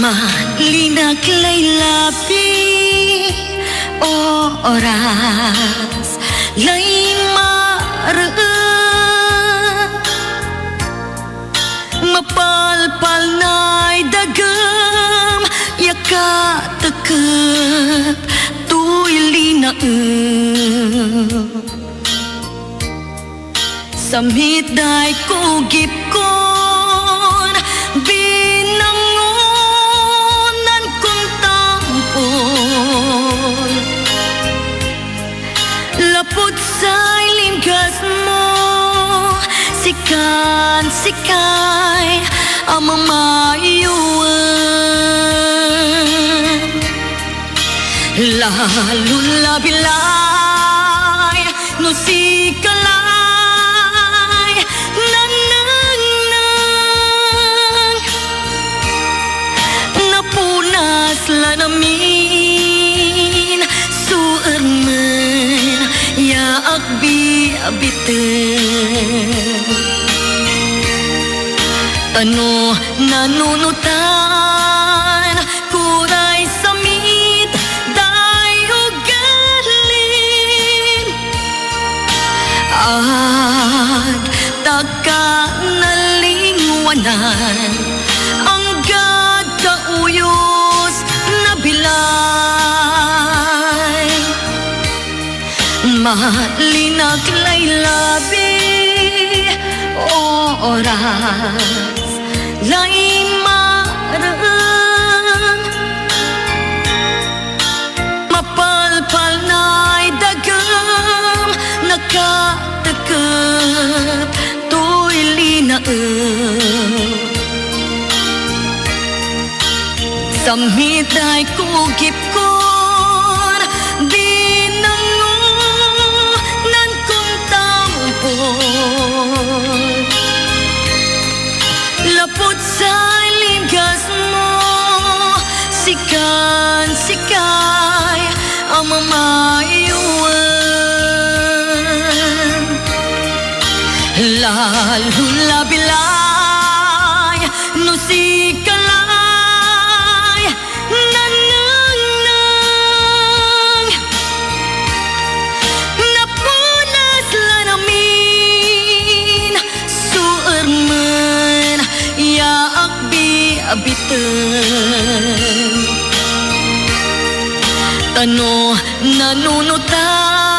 Malinag laylabi oras lay maraan mapalpal na'y dagam yaka tekep tuy linaan samit day kugip kon binangonan kong tampon lapot sa'y linggas mo sikay ang mamayuan lalo labilay no sikalay nananang napunas lanamin suermen yaak biabiten ano nanunutan kuray samit dayo galin at taka nalingwanan ang gagauyos na bilay malinag laylabi oras lay maraan mapalpal na'y dagam nakatekep tuy linaan samit ay kugip kon binangonan kong tampon lapot sa'y linggas mo sikay ang mamayuan lalo labilay no sikalay nananang napunas lanamin suermen yaak biabiten tano nanunutan